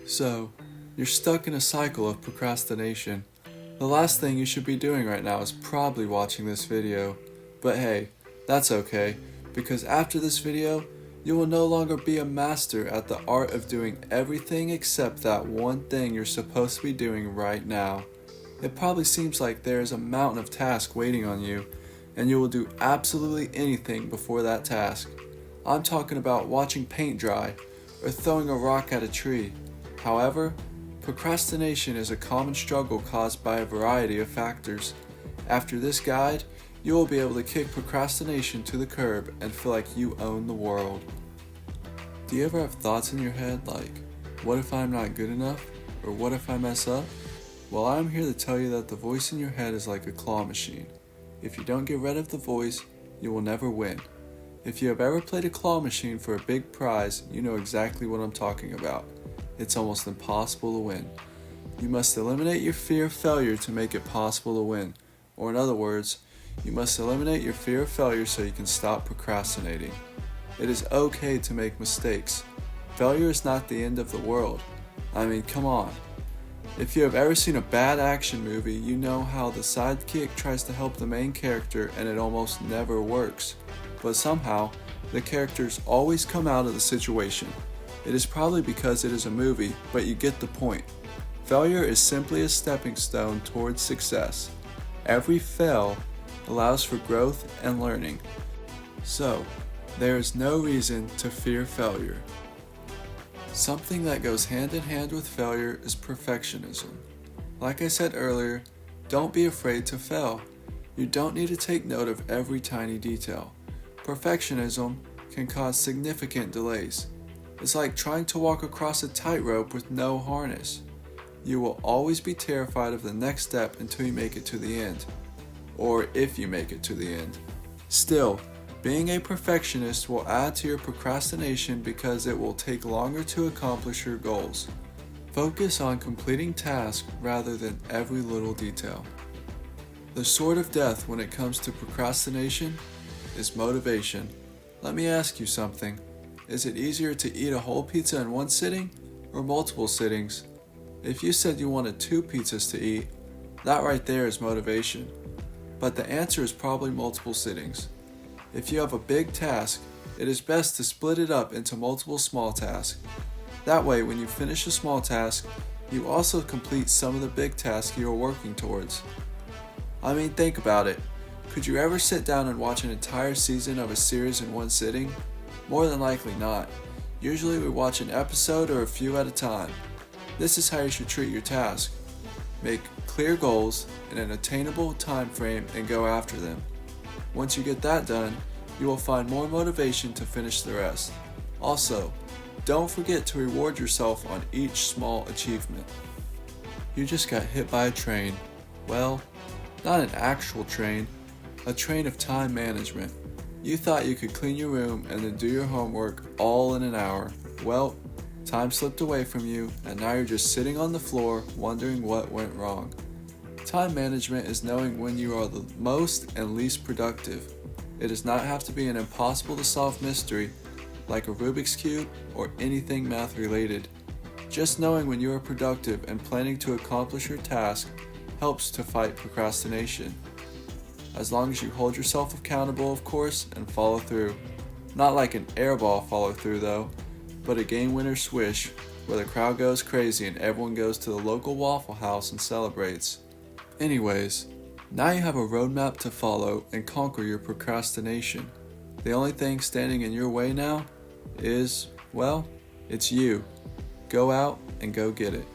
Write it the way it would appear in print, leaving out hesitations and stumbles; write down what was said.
So, you're stuck in a cycle of procrastination. The last thing you should be doing right now is probably watching this video. But hey, that's okay, because after this video, you will no longer be a master at the art of doing everything except that one thing you're supposed to be doing right now. It probably seems like there is a mountain of tasks waiting on you, and you will do absolutely anything before that task. I'm talking about watching paint dry, or throwing a rock at a tree. However, procrastination is a common struggle caused by a variety of factors. After this guide, you will be able to kick procrastination to the curb and feel like you own the world. Do you ever have thoughts in your head like, what if I'm not good enough? Or what if I mess up? Well, I'm here to tell you that the voice in your head is like a claw machine. If you don't get rid of the voice, you will never win. If you have ever played a claw machine for a big prize, you know exactly what I'm talking about. It's almost impossible to win. You must eliminate your fear of failure to make it possible to win. Or in other words, you must eliminate your fear of failure so you can stop procrastinating. It is okay to make mistakes. Failure is not the end of the world. I mean, come on. If you have ever seen a bad action movie, you know how the sidekick tries to help the main character and it almost never works. But somehow, the characters always come out of the situation. It is probably because it is a movie, but you get the point. Failure is simply a stepping stone towards success. Every fail allows for growth and learning. So, there is no reason to fear failure. Something that goes hand in hand with failure is perfectionism. Like I said earlier, don't be afraid to fail. You don't need to take note of every tiny detail. Perfectionism can cause significant delays. It's like trying to walk across a tightrope with no harness. You will always be terrified of the next step until you make it to the end. Or if you make it to the end. Still, being a perfectionist will add to your procrastination because it will take longer to accomplish your goals. Focus on completing tasks rather than every little detail. The sword of death when it comes to procrastination is motivation. Let me ask you something. Is it easier to eat a whole pizza in one sitting or multiple sittings? If you said you wanted 2 pizzas to eat, that right there is motivation. But the answer is probably multiple sittings. If you have a big task, it is best to split it up into multiple small tasks. That way, when you finish a small task, you also complete some of the big tasks you are working towards. I mean, think about it. Could you ever sit down and watch an entire season of a series in one sitting? More than likely not. Usually we watch an episode or a few at a time. This is how you should treat your task. Make clear goals in an attainable time frame and go after them. Once you get that done, you will find more motivation to finish the rest. Also, don't forget to reward yourself on each small achievement. You just got hit by a train. Well, not an actual train, a train of time management. You thought you could clean your room and then do your homework all in an hour. Well, time slipped away from you and now you're just sitting on the floor wondering what went wrong. Time management is knowing when you are the most and least productive. It does not have to be an impossible to solve mystery like a Rubik's Cube or anything math related. Just knowing when you are productive and planning to accomplish your task helps to fight procrastination. As long as you hold yourself accountable, of course, and follow through. Not like an airball follow through though, but a game winner swish where the crowd goes crazy and everyone goes to the local Waffle House and celebrates. Anyways, now you have a roadmap to follow and conquer your procrastination. The only thing standing in your way now is, well, it's you. Go out and go get it.